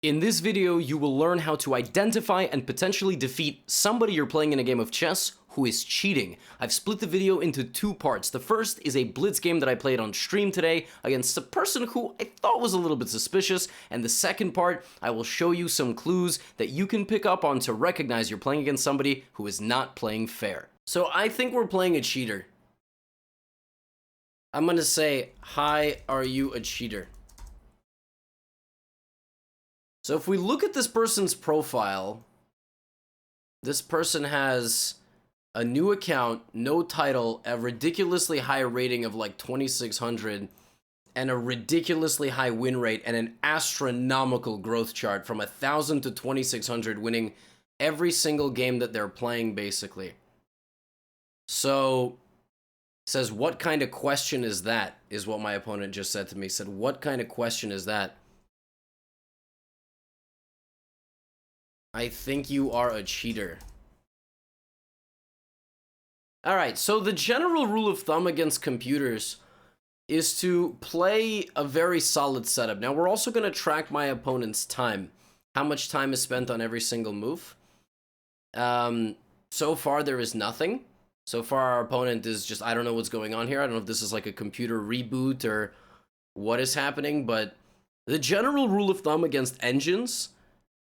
In this video, you will learn how to identify and potentially defeat somebody you're playing in a game of chess who is cheating. I've split the video into two parts. The first is a blitz game that I played on stream today against a person who I thought was a little bit suspicious, and the second part, I will show you some clues that you can pick up on to recognize you're playing against somebody who is not playing fair. So I think we're playing a cheater. I'm gonna say, hi, are you a cheater? So if we look at this person's profile, this person has a new account, no title, a ridiculously high rating of like 2,600, and a ridiculously high win rate, and an astronomical growth chart from 1,000 to 2,600, winning every single game that they're playing, basically. So, says, what kind of question is that, is what my opponent just said to me. He said, what kind of question is that? I think you are a cheater. Alright, so the general rule of thumb against computers is to play a very solid setup. Now, we're also going to track my opponent's time. How much time is spent on every single move. So far, there is nothing. So far, our opponent is just, I don't know what's going on here. I don't know if this is like a computer reboot or what is happening, but the general rule of thumb against engines...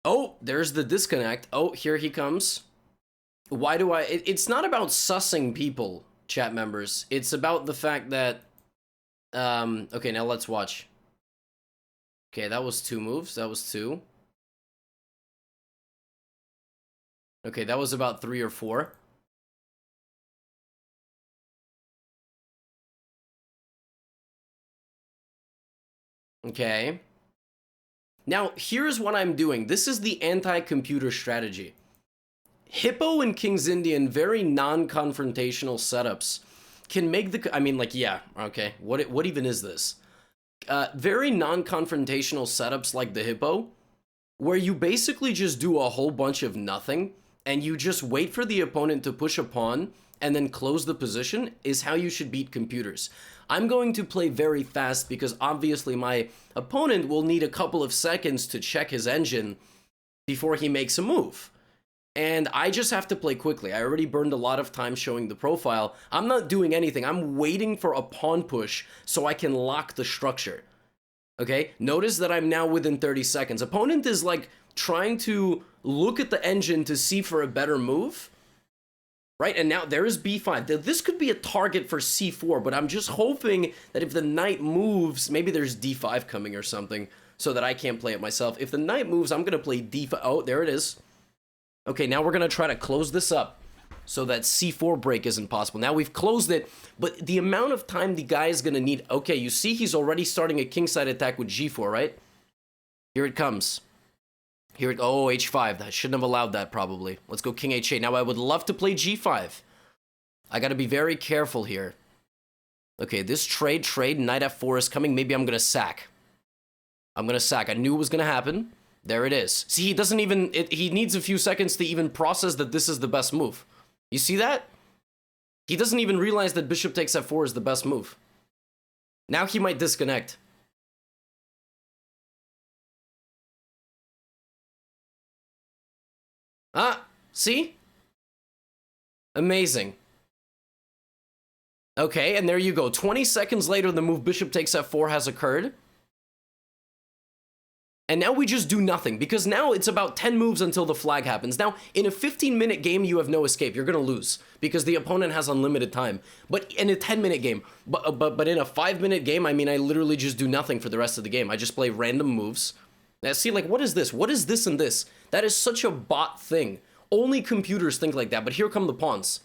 Oh, there's the disconnect. Oh, here he comes. Why do I... It's not about sussing people, chat members. It's about the fact that... okay, now let's watch. Okay, that was 2 moves. That was 2. Okay, that was about 3 or 4. Okay. Now, here's what I'm doing. This is the anti-computer strategy. Hippo and King's Indian, very non-confrontational setups, can make the... I mean, like, yeah, okay. What even is this? Very non-confrontational setups like the Hippo, where you basically just do a whole bunch of nothing, and you just wait for the opponent to push a pawn, and then close the position, is how you should beat computers. I'm going to play very fast because obviously my opponent will need a couple of seconds to check his engine before he makes a move. And I just have to play quickly. I already burned a lot of time showing the profile. I'm not doing anything. I'm waiting for a pawn push so I can lock the structure. Okay? Notice that I'm now within 30 seconds. Opponent is like trying to look at the engine to see for a better move. Right, and now there is b5. This could be a target for c4, but I'm just hoping that if the knight moves, maybe there's d5 coming or something, so that I can't play it myself. If the knight moves, I'm going to play d5. Oh, there it is. Okay, now we're going to try to close this up so that c4 break isn't possible. Now we've closed it, but the amount of time the guy is going to need... Okay, you see he's already starting a kingside attack with g4, right? Here it comes. Oh, h5. I shouldn't have allowed that, probably. Let's go king h8. Now, I would love to play g5. I gotta be very careful here. Okay, this trade, knight f4 is coming. Maybe I'm gonna sack. I'm gonna sack. I knew it was gonna happen. There it is. See, he doesn't even... he needs a few seconds to even process that this is the best move. You see that? He doesn't even realize that bishop takes f4 is the best move. Now he might disconnect. Ah, see? Amazing. Okay, and there you go. 20 seconds later, the move bishop takes f4 has occurred. And now we just do nothing, because now it's about 10 moves until the flag happens. Now, in a 15-minute game, you have no escape. You're going to lose, because the opponent has unlimited time. But in a 10-minute game, but in a 5-minute game, I mean, I literally just do nothing for the rest of the game. I just play random moves. Now, see, like, what is this? What is this and this? That is such a bot thing. Only computers think like that, but here come the pawns.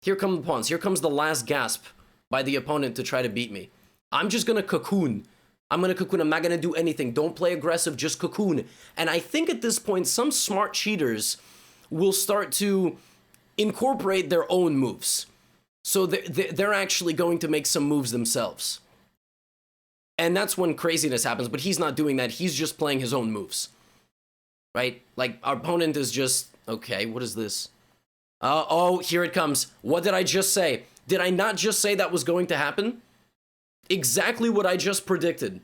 Here come the pawns. Here comes the last gasp by the opponent to try to beat me. I'm just gonna cocoon. I'm not gonna do anything. Don't play aggressive, just cocoon. And I think at this point, some smart cheaters will start to incorporate their own moves. So they're actually going to make some moves themselves. And that's when craziness happens, but he's not doing that. He's just playing his own moves. Right? Like, our opponent is just... Okay, what is this? Oh, here it comes. What did I just say? Did I not just say that was going to happen? Exactly what I just predicted.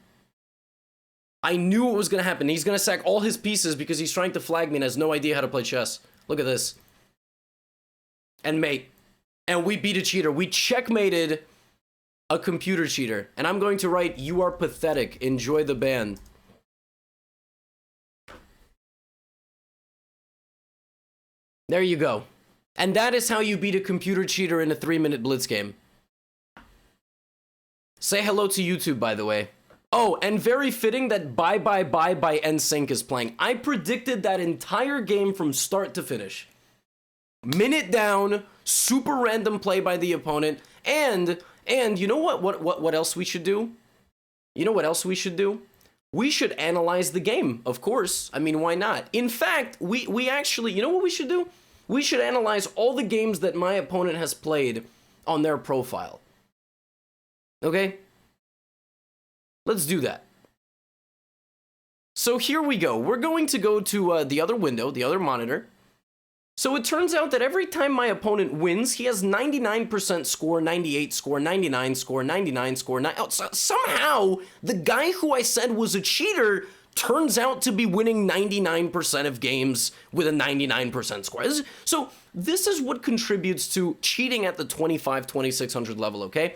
I knew it was gonna happen. He's gonna sack all his pieces because he's trying to flag me and has no idea how to play chess. Look at this. And mate. And we beat a cheater. We checkmated a computer cheater. And I'm going to write, "You are pathetic. Enjoy the ban." There you go. And that is how you beat a computer cheater in a 3-minute blitz game. Say hello to YouTube, by the way. Oh, and very fitting that Bye Bye Bye by NSYNC is playing. I predicted that entire game from start to finish. Minute down, super random play by the opponent, and you know what else we should do? You know what else we should do? We should analyze the game, of course. I mean, why not? In fact, we actually, you know what we should do? We should analyze all the games that my opponent has played on their profile. Okay? Let's do that. So here we go. We're going to go to the other window, the other monitor. So it turns out that every time my opponent wins, he has 99% score, 98 score, 99 score, 99 score. Somehow, the guy who I said was a cheater turns out to be winning 99% of games with a 99% score. So this is what contributes to cheating at the 2600 level, okay?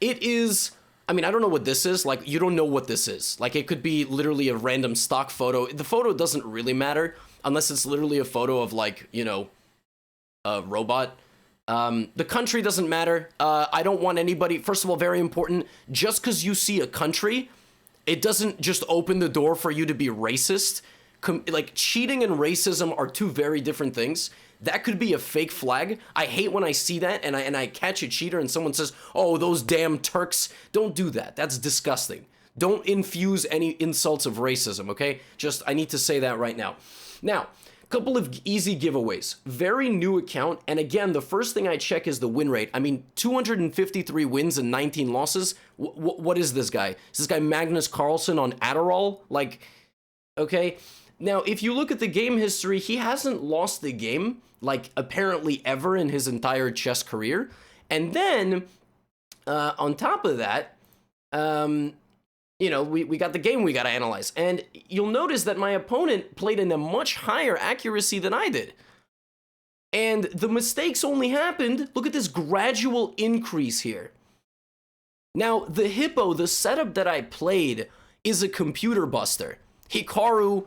It is, I mean, I don't know what this is. Like, you don't know what this is. Like, it could be literally a random stock photo. The photo doesn't really matter unless it's literally a photo of, like, you know, a robot. The country doesn't matter. I don't want anybody, first of all, very important, just because you see a country, it doesn't just open the door for you to be racist. Like, cheating and racism are two very different things. That could be a fake flag. I hate when I see that and I catch a cheater and someone says, "Oh, those damn Turks." Don't do that. That's disgusting. Don't infuse any insults of racism, okay? Just, I need to say that right now. Now, a couple of easy giveaways. Very new account, and again, the first thing I check is the win rate. I mean, 253 wins and 19 losses. What is this guy? Is this guy Magnus Carlsen on Adderall? Like, okay. Now, if you look at the game history, he hasn't lost the game, like, apparently ever in his entire chess career. And then, on top of that, you know, we got the game we got to analyze. And you'll notice that my opponent played in a much higher accuracy than I did. And the mistakes only happened, look at this gradual increase here. Now, the Hippo, the setup that I played, is a computer buster. Hikaru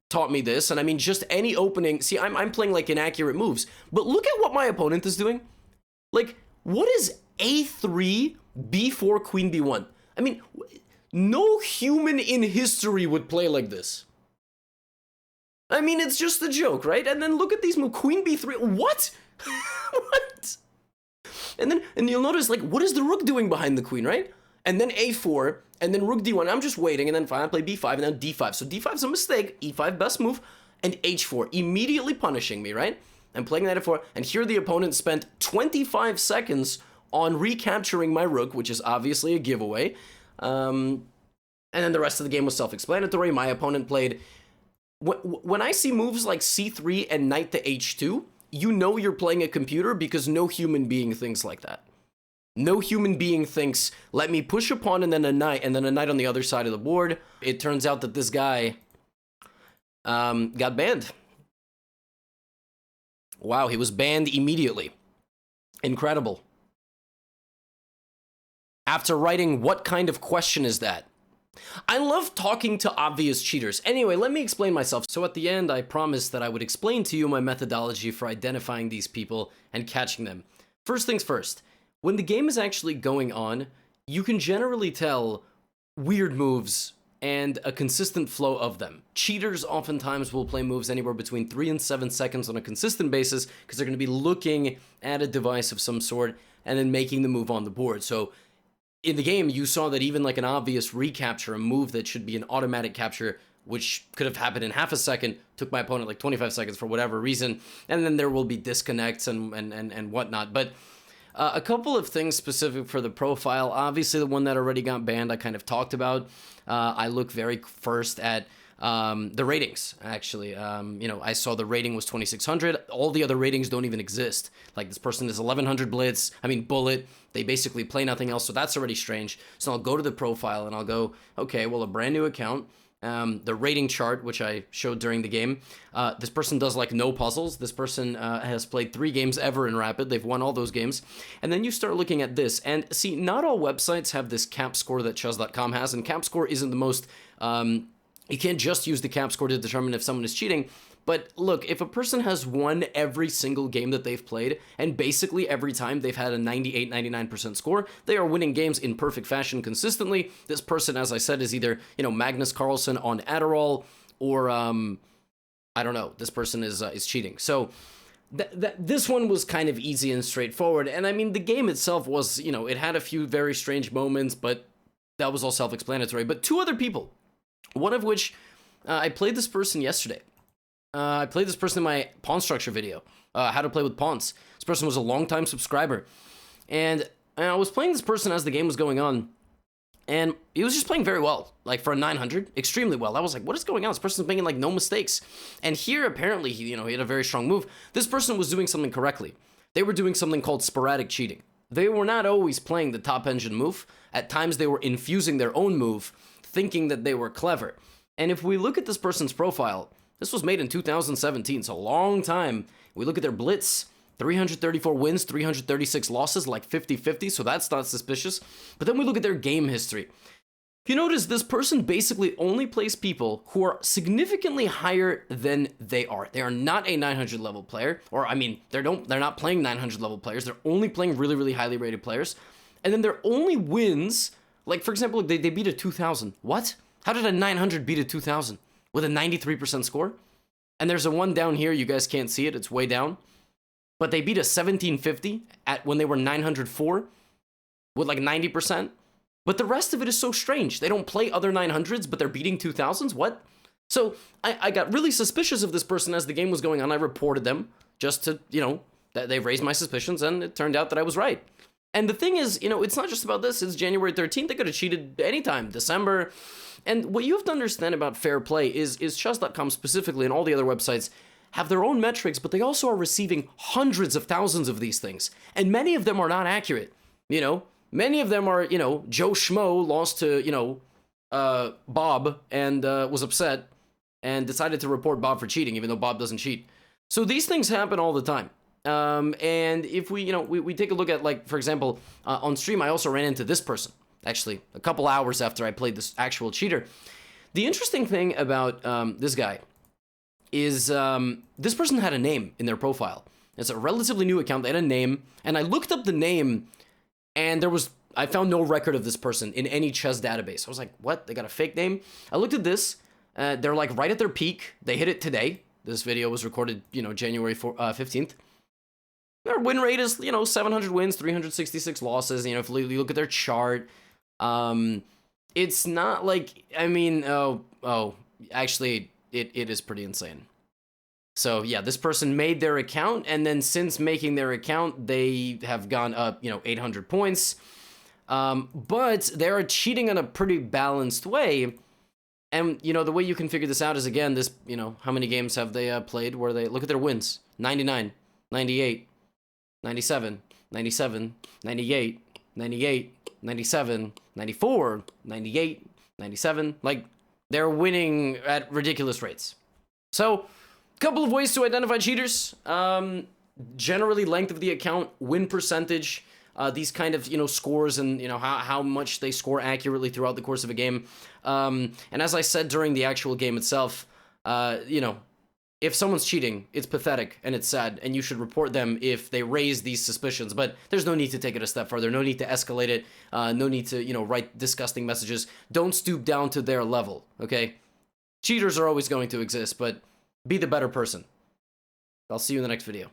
taught me this, and I mean, just any opening. See, I'm playing like inaccurate moves, but look at what my opponent is doing. Like, what is A3, B4, Queen B1? I mean, no human in history would play like this. I mean, it's just a joke, right? And then look at these moves. Queen B3, what? What? And you'll notice, like, what is the rook doing behind the queen, right? And then A4, and then rook D1. I'm just waiting, and then I play B5, and then D5. So D5 is a mistake. E5, best move. And H4, immediately punishing me, right? I'm playing that F4, and here the opponent spent 25 seconds on recapturing my rook, which is obviously a giveaway. And then the rest of the game was self-explanatory. My opponent played... When I see moves like C3 and knight to H2, you know you're playing a computer because no human being thinks like that. No human being thinks, let me push a pawn and then a knight on the other side of the board. It turns out that this guy got banned. Wow, he was banned immediately. Incredible. After writing, "What kind of question is that?" I love talking to obvious cheaters. Anyway, let me explain myself. So at the end, I promised that I would explain to you my methodology for identifying these people and catching them. First things first. When the game is actually going on, you can generally tell weird moves and a consistent flow of them. Cheaters oftentimes will play moves anywhere between 3 and 7 seconds on a consistent basis because they're going to be looking at a device of some sort and then making the move on the board. So in the game, you saw that even like an obvious recapture, a move that should be an automatic capture, which could have happened in half a second, took my opponent like 25 seconds for whatever reason, and then there will be disconnects and whatnot. But a couple of things specific for the profile. Obviously, the one that already got banned, I kind of talked about. I look very first at the ratings, actually. You know, I saw the rating was 2600. All the other ratings don't even exist. Like, this person is 1100 blitz, bullet. They basically play nothing else, so that's already strange. So I'll go to the profile and I'll go, okay, well, a brand new account. the rating chart, which I showed during the game. This person does like no puzzles. This person has played 3 games ever in Rapid. They've won all those games. And then you start looking at this. And see, not all websites have this cap score that chess.com has. And cap score isn't the most... you can't just use the cap score to determine if someone is cheating. But look, if a person has won every single game that they've played, and basically every time they've had a 98, 99% score, they are winning games in perfect fashion consistently. This person, as I said, is either, Magnus Carlsen on Adderall, or, I don't know, this person is cheating. So, this one was kind of easy and straightforward, and I mean, the game itself was, it had a few very strange moments, but that was all self-explanatory. But 2 other people, one of which, I played this person yesterday. I played this person in my pawn structure video, how to play with pawns. This person was a longtime subscriber, and I was playing this person as the game was going on, and he was just playing very well, like for a 900, extremely well. I was like, what is going on? This person's making like no mistakes. And here, apparently, he had a very strong move. This person was doing something correctly. They were doing something called sporadic cheating. They were not always playing the top engine move. At times, they were infusing their own move, thinking that they were clever. And if we look at this person's profile, this was made in 2017, so a long time. We look at their blitz, 334 wins, 336 losses, like 50-50, so that's not suspicious. But then we look at their game history. If you notice, this person basically only plays people who are significantly higher than they are. They are not a 900 level player, or I mean, they're not playing 900 level players. They're only playing really, really highly rated players. And then their only wins, like for example, they beat a 2000. What? How did a 900 beat a 2000? With a 93% score. And there's a one down here, you guys can't see it, it's way down. But they beat a 1750 when they were 904 with like 90%. But the rest of it is so strange. They don't play other 900s, but they're beating 2000s? What? So I got really suspicious of this person as the game was going on. I reported them just to, that they raised my suspicions, and it turned out that I was right. And the thing is, it's not just about this. It's January 13th. They could have cheated anytime, December. And what you have to understand about fair play is chess.com specifically and all the other websites have their own metrics, but they also are receiving hundreds of thousands of these things. And many of them are not accurate. Many of them are, Joe Schmo lost to, Bob and was upset and decided to report Bob for cheating, even though Bob doesn't cheat. So these things happen all the time. And if we take a look at, like, for example, on stream, I also ran into this person. Actually, a couple hours after I played this actual cheater. The interesting thing about this guy is this person had a name in their profile. It's a relatively new account. They had a name, and I looked up the name, and I found no record of this person in any chess database. I was like, what? They got a fake name? I looked at this. They're like right at their peak. They hit it today. This video was recorded, January 15th. Their win rate is, 700 wins, 366 losses. If you look at their chart, it's not like, I mean, actually, it is pretty insane. So yeah, this person made their account, and then since making their account, they have gone up, 800 points. But they're cheating in a pretty balanced way. And, the way you can figure this out is, again, this, how many games have they played where they look at their wins? 99, 98, 97, 97, 98, 98, 97, 94, 98, 97. Like, they're winning at ridiculous rates. So, a couple of ways to identify cheaters. Generally, length of the account, win percentage, these kind of, scores and, how much they score accurately throughout the course of a game. And as I said during the actual game itself, if someone's cheating, it's pathetic and it's sad, and you should report them if they raise these suspicions. But there's no need to take it a step further. No need to escalate it. No need to, write disgusting messages. Don't stoop down to their level, okay? Cheaters are always going to exist, but be the better person. I'll see you in the next video.